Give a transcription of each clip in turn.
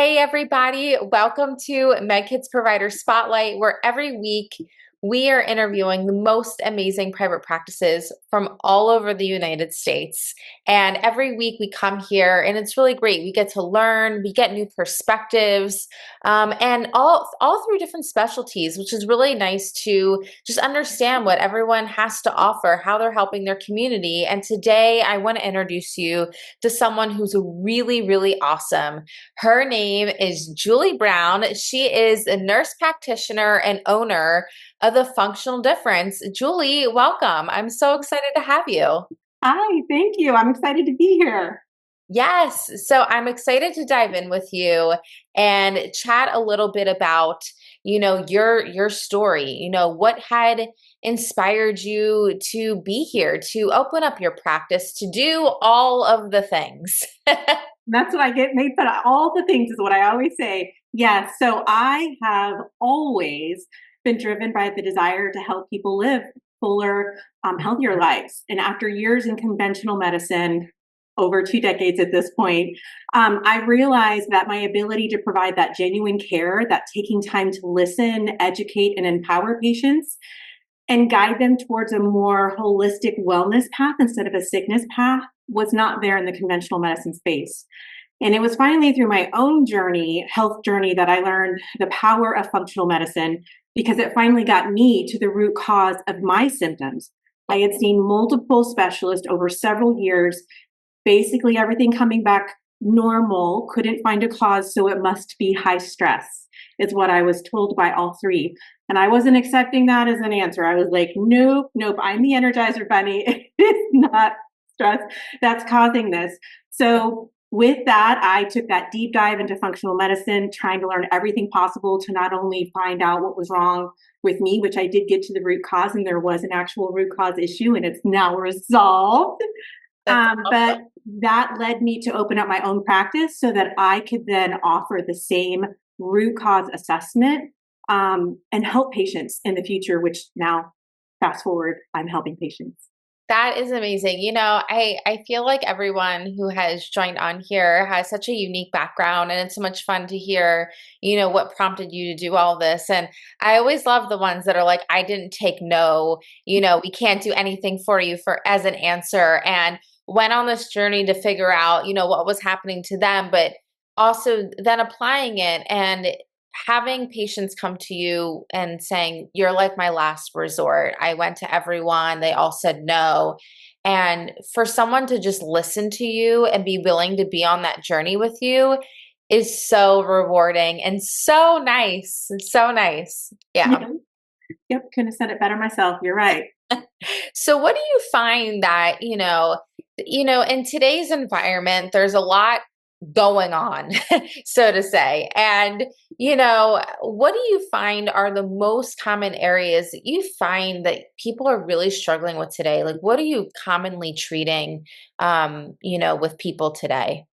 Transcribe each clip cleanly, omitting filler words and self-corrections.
Hey, everybody. Welcome to Meddkit's Provider Spotlight, where every week we are interviewing the most amazing private practices from all over the United States. And every week we come here, and it's really great. We get to learn, we get new perspectives, and all through different specialties, which is really nice to just understand what everyone has to offer, how they're helping their community. And today I want to introduce you to someone who's really, really awesome. Her name is Julie Brown. She is a nurse practitioner and owner of the Functional Difference. Julie, welcome. I'm so excited to have you. Hi, thank you. I'm excited to be here. Yes, so I'm excited to dive in with you and chat a little bit about, your story. What had inspired you to be here, to open up your practice, to do all of the things. That's what I get made fun of. All the things is what I always say. Yes, so I have always been driven by the desire to help people live fuller, healthier lives. And after years in conventional medicine, over 2 decades at this point, I realized that my ability to provide that genuine care, that taking time to listen, educate, and empower patients and guide them towards a more holistic wellness path instead of a sickness path was not there in the conventional medicine space. And it was finally through my own journey, health journey, that I learned the power of functional medicine because it finally got me to the root cause of my symptoms. I had seen multiple specialists over several years, basically everything coming back normal, couldn't find a cause, so it must be high stress, is what I was told by all three. And I wasn't accepting that as an answer. I was like, nope, nope, I'm the Energizer Bunny. It is not stress that's causing this. So, with that, I took that deep dive into functional medicine, trying to learn everything possible to not only find out what was wrong with me, which I did get to the root cause, and there was an actual root cause issue, and it's now resolved. That's But awesome. that led me to open up my own practice so that I could then offer the same root cause assessment and help patients in the future, which now, fast forward, I'm helping patients. That is amazing. I feel like everyone who has joined on here has such a unique background, and it's so much fun to hear, what prompted you to do all this. And I always love the ones that are like, I didn't take no, we can't do anything for you for as an answer, and went on this journey to figure out, what was happening to them, but also then applying it and having patients come to you and saying, "You're like my last resort. I went to everyone, they all said no." And for someone to just listen to you and be willing to be on that journey with you is so rewarding and so nice. So nice. Yeah. Yep, yep, couldn't have said it better myself. You're right. So what do you find that, in today's environment, there's a lot going on, so to say. And, what do you find are the most common areas that you find that people are really struggling with today? Like, what are you commonly treating, with people today?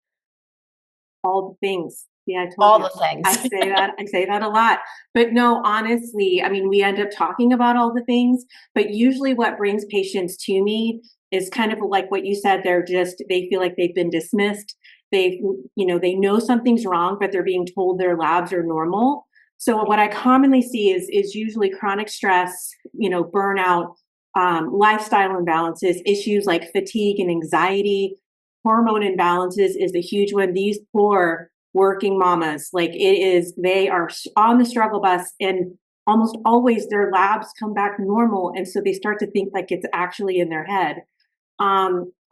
All the things. Yeah, I told All you. the things. I say that a lot. But no, honestly, I mean, we end up talking about all the things, but usually what brings patients to me is kind of like what you said. They feel like they've been dismissed. They know something's wrong, but they're being told their labs are normal. So what I commonly see is usually chronic stress, burnout, lifestyle imbalances, issues like fatigue and anxiety. Hormone imbalances is a huge one. These poor working mamas, they are on the struggle bus, and almost always their labs come back normal. And so they start to think like it's actually in their head.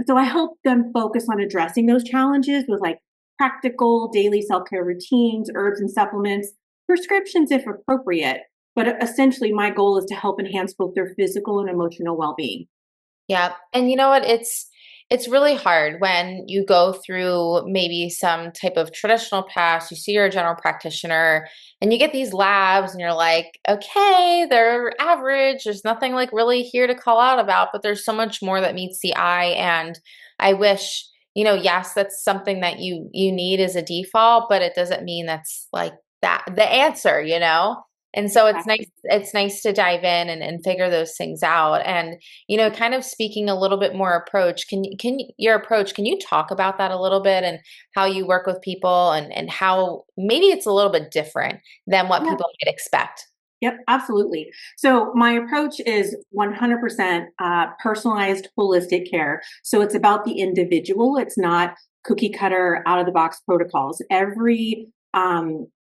So I help them focus on addressing those challenges with like practical daily self care routines, herbs and supplements, prescriptions if appropriate. But essentially, my goal is to help enhance both their physical and emotional well being. Yeah. And you know what? It's really hard when you go through maybe some type of traditional path, you see your general practitioner and you get these labs and you're like, okay, they're average. There's nothing like really here to call out about, but there's so much more that meets the eye. And I wish, yes, that's something that you need as a default, but it doesn't mean that's like that the answer, And so Exactly. it's nice to dive in and figure those things out. And, kind of speaking a little bit more approach, your approach, can you talk about that a little bit and how you work with people and how maybe it's a little bit different than what Yeah. people might expect? Yep, absolutely. So my approach is 100% personalized, holistic care. So it's about the individual. It's not cookie cutter, out of the box protocols. Every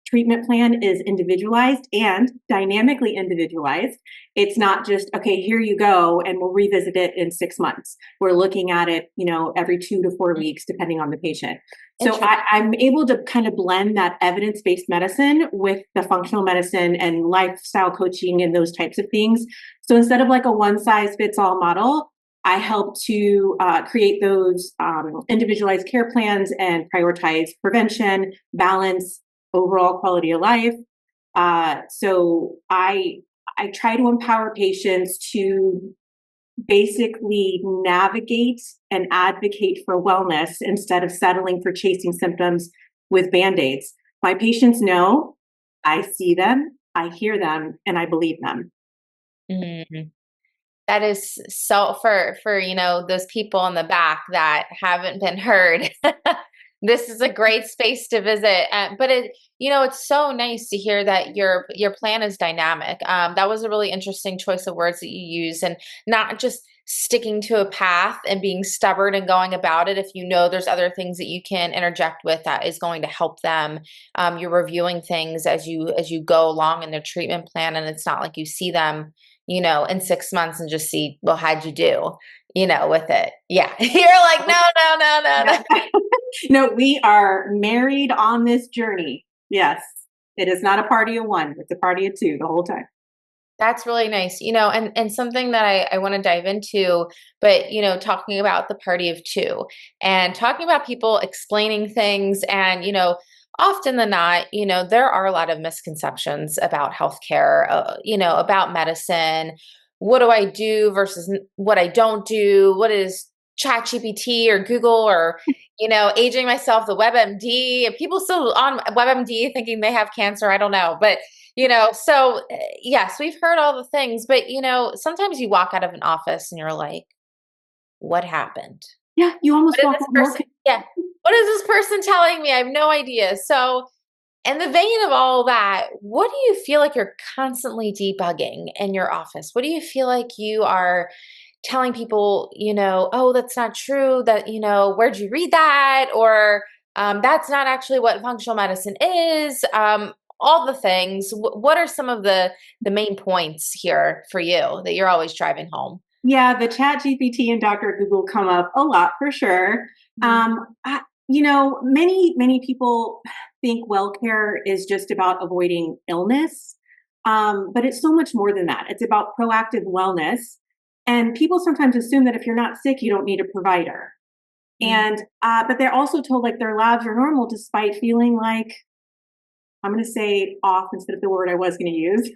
treatment plan is individualized and dynamically individualized. It's not just, okay, here you go, and we'll revisit it in 6 months. We're looking at it, every 2 to 4 weeks, depending on the patient. So Interesting. I'm able to kind of blend that evidence-based medicine with the functional medicine and lifestyle coaching and those types of things. So instead of like a one-size-fits-all model, I help to create those individualized care plans and prioritize prevention, balance, overall quality of life. So I try to empower patients to basically navigate and advocate for wellness instead of settling for chasing symptoms with band-aids. My patients know I see them, I hear them, and I believe them. Mhm. That is so for those people in the back that haven't been heard. This is a great space to visit. But it's so nice to hear that your plan is dynamic. That was a really interesting choice of words that you use, and not just sticking to a path and being stubborn and going about it. If you know there's other things that you can interject with that is going to help them. You're reviewing things as you go along in their treatment plan, and it's not like you see them in 6 months and just see, well, how'd you do, with it? Yeah. You're like, no, no, no, no, no. Yeah. No, we are married on this journey. Yes. It is not a party of one, it's a party of two the whole time. That's really nice. And something that I want to dive into, but talking about the party of two and talking about people explaining things and, often than not, there are a lot of misconceptions about healthcare, about medicine. What do I do versus what I don't do? What is ChatGPT or Google or, aging myself, the WebMD? And people still on WebMD thinking they have cancer. I don't know. But so yes, we've heard all the things, but sometimes you walk out of an office and you're like, what happened? Yeah, you What almost is walk this more. person? Yeah. What is this person telling me? I have no idea. So, in the vein of all that, what do you feel like you're constantly debugging in your office? What do you feel like you are telling people, oh, that's not true, that, where'd you read that? Or that's not actually what functional medicine is. All the things. What are some of the main points here for you that you're always driving home? Yeah, the Chat GPT and Dr. Google come up a lot for sure. Mhm. Many people think well care is just about avoiding illness, but it's so much more than that. It's about proactive wellness, and people sometimes assume that if you're not sick, you don't need a provider. Mm. And but they're also told like their labs are normal despite feeling like, I'm going to say off instead of the word I was going to use.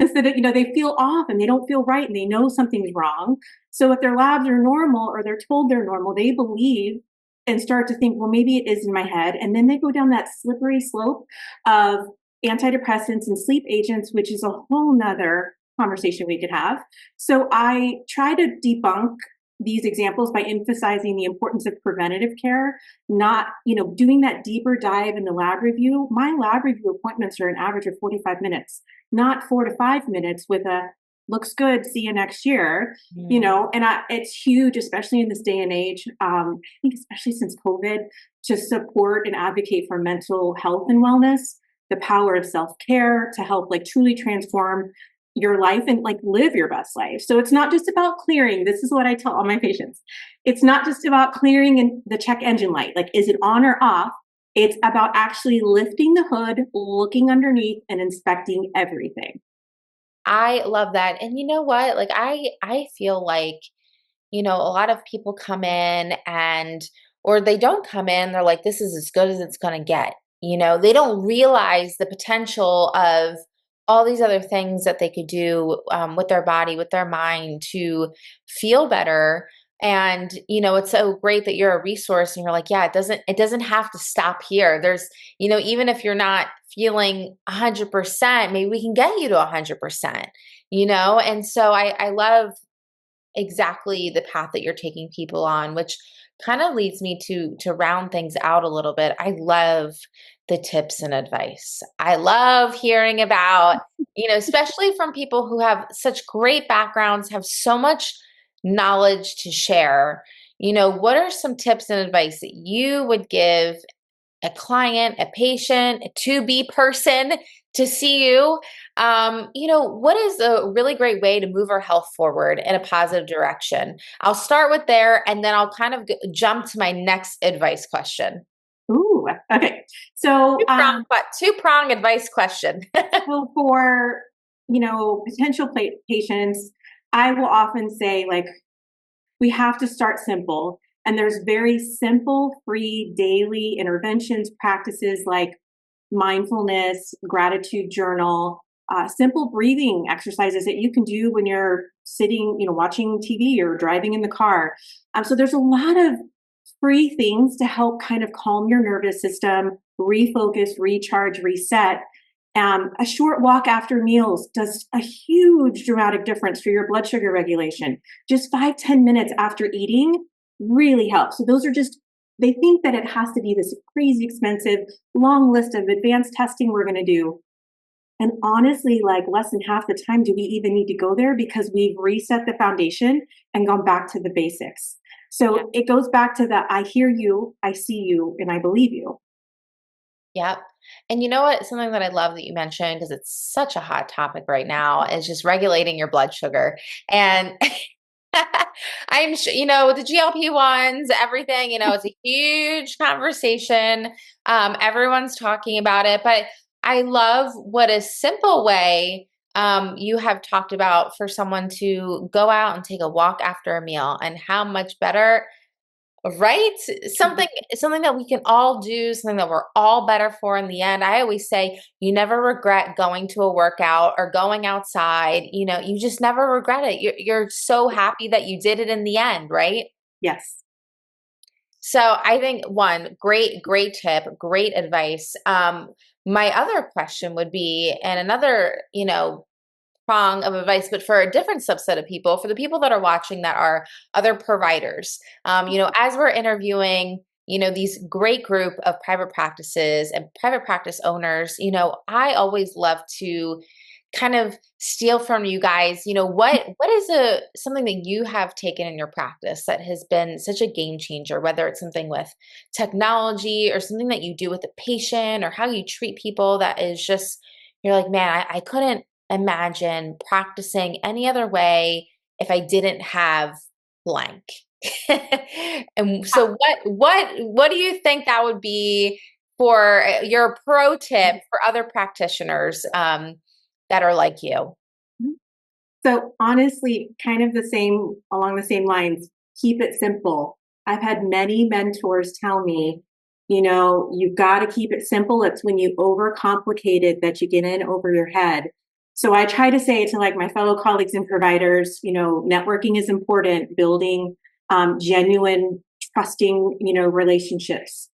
Instead of, they feel off and they don't feel right and they know something's wrong. So if their labs are normal or they're told they're normal, they believe and start to think, well, maybe it is in my head. And then they go down that slippery slope of antidepressants and sleep agents, which is a whole nother conversation we could have. So I try to debunk these examples by emphasizing the importance of preventative care, not, doing that deeper dive in the lab review. My lab review appointments are an average of 45 minutes, not 4 to 5 minutes with a looks good, see you next year, Mm. and it's huge, especially in this day and age. I think especially since COVID, to support and advocate for mental health and wellness, the power of self-care to help like truly transform your life and like live your best life. So it's not just about clearing. This is what I tell all my patients. It's not just about clearing and the check engine light. Like, is it on or off? It's about actually lifting the hood, looking underneath, and inspecting everything. I love that. And you know what? Like I feel like, a lot of people come in and or they don't come in, they're like, this is as good as it's gonna get. They don't realize the potential of all these other things that they could do with their body, with their mind to feel better. And, it's so great that you're a resource and you're like, yeah, it doesn't have to stop here. There's, even if you're not feeling 100%, maybe we can get you to 100%, And so I love exactly the path that you're taking people on, which kind of leads me to round things out a little bit. I love the tips and advice. I love hearing about, especially from people who have such great backgrounds, have so much knowledge to share. What are some tips and advice that you would give a client, a patient, a to be person to see you? What is a really great way to move our health forward in a positive direction? I'll start with there and then I'll kind of jump to my next advice question. Ooh, okay. So, Two-prong advice question. so for potential patients, I will often say like we have to start simple, and there's very simple, free daily interventions practices like mindfulness, gratitude journal, simple breathing exercises that you can do when you're sitting, watching TV or driving in the car. So there's a lot of free things to help kind of calm your nervous system, refocus, recharge, reset. A short walk after meals does a huge dramatic difference for your blood sugar regulation. Just 5-10 minutes after eating really helps. So those are just, they think that it has to be this crazy expensive long list of advanced testing we're going to do. And honestly, like less than half the time do we even need to go there because we've reset the foundation and gone back to the basics. Yeah. So it goes back to the I hear you, I see you, and I believe you. Yep. And you know what? Something that I love that you mentioned, because it's such a hot topic right now, is just regulating your blood sugar. And I'm sure, with the GLP-1s, everything, it's a huge conversation. Everyone's talking about it, but I love what a simple way you have talked about for someone to go out and take a walk after a meal and how much better. Right? Something that we can all do, something that we're all better for in the end. I always say you never regret going to a workout or going outside. You just never regret it. You're so happy that you did it in the end, right? Yes. So I think one great tip, great advice. My other question would be, and another, prong of advice, but for a different subset of people, for the people that are watching that are other providers. As we're interviewing, these great group of private practices and private practice owners, I always love to kind of steal from you guys, what is a something that you have taken in your practice that has been such a game changer, whether it's something with technology or something that you do with a patient or how you treat people that is just you're like, man, I couldn't imagine practicing any other way if I didn't have blank. And so what do you think that would be for your pro tip for other practitioners that are like you? So honestly, kind of the same along the same lines, keep it simple. I've had many mentors tell me, you've got to keep it simple. It's when you overcomplicate it that you get in over your head. So I try to say to like my fellow colleagues and providers, networking is important, building genuine, trusting, relationships.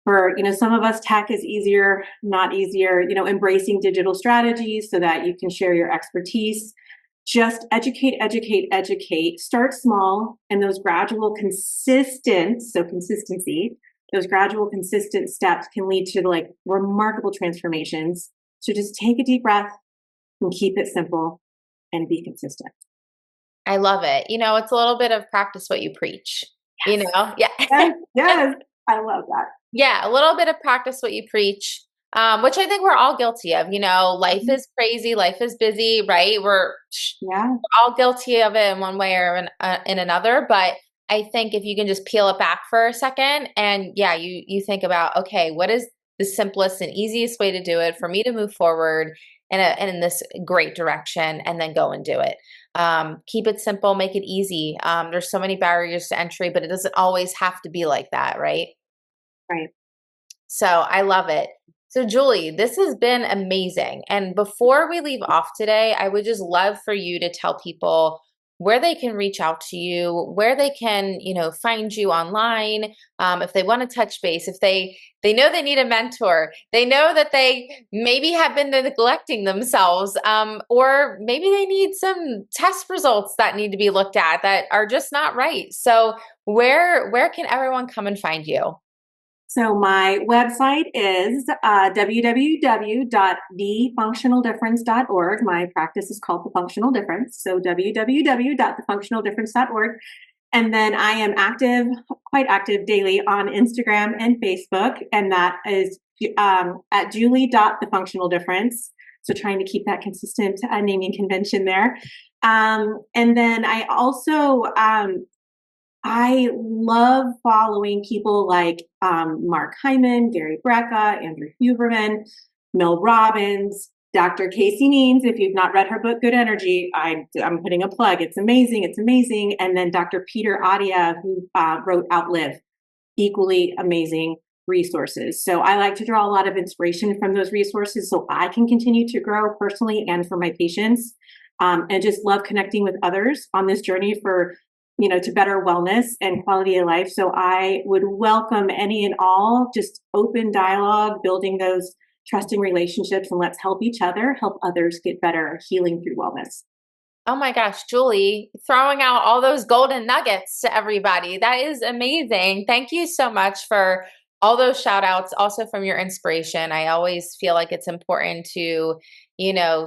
For some of us, tech is easier, not easier. Embracing digital strategies so that you can share your expertise. Just educate, educate, educate. Start small, and those gradual consistent, so consistency, those gradual consistent steps can lead to like remarkable transformations. So just take a deep breath and keep it simple and be consistent. I love it. It's a little bit of practice what you preach, Yeah. Yes, yes, I love that. Yeah, a little bit of practice what you preach, which I think we're all guilty of. Life Mhm. is crazy, life is busy, right? Yeah, We're all guilty of it in one way or in another. But I think if you can just peel it back for a second, and yeah, you think about, okay, what is the simplest and easiest way to do it for me to move forward in this great direction, and then go and do it. Keep it simple, make it easy. There's so many barriers to entry, but it doesn't always have to be like that, right? right. So I love it. So, Julie, this has been amazing. And before we leave off today, I would just love for you to tell people where they can reach out to you, where they can, find you online, if they want to touch base, if they know they need a mentor, they know that they maybe have been neglecting themselves, or maybe they need some test results that need to be looked at that are just not right. So where can everyone come and find you? So my website is www.thefunctionaldifference.org. My practice is called The Functional Difference. So www.thefunctionaldifference.org. And then I am active, quite active daily on Instagram and Facebook. And that is at julie.thefunctionaldifference. So trying to keep that consistent naming convention there. And then I love following people like Mark Hyman, Gary Brecka, Andrew Huberman, Mel Robbins, Dr. Casey Neens. If you've not read her book, Good Energy, I'm putting a plug. It's amazing. It's amazing. And then Dr. Peter Adia, who wrote Outlive, equally amazing resources. So I like to draw a lot of inspiration from those resources so I can continue to grow personally and for my patients. And just love connecting with others on this journey for to better wellness and quality of life. So I would welcome any and all just open dialogue, building those trusting relationships, and let's help each other, help others get better, healing through wellness. Oh my gosh, Julie, throwing out all those golden nuggets to everybody. That is amazing. Thank you so much for all those shout outs, also from your inspiration. I always feel like it's important to,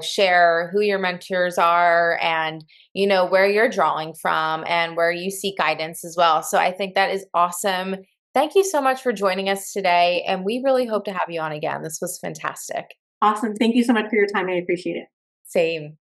share who your mentors are and, where you're drawing from and where you seek guidance as well. So I think that is awesome. Thank you so much for joining us today. And we really hope to have you on again. This was fantastic. Awesome. Thank you so much for your time. I appreciate it. Same.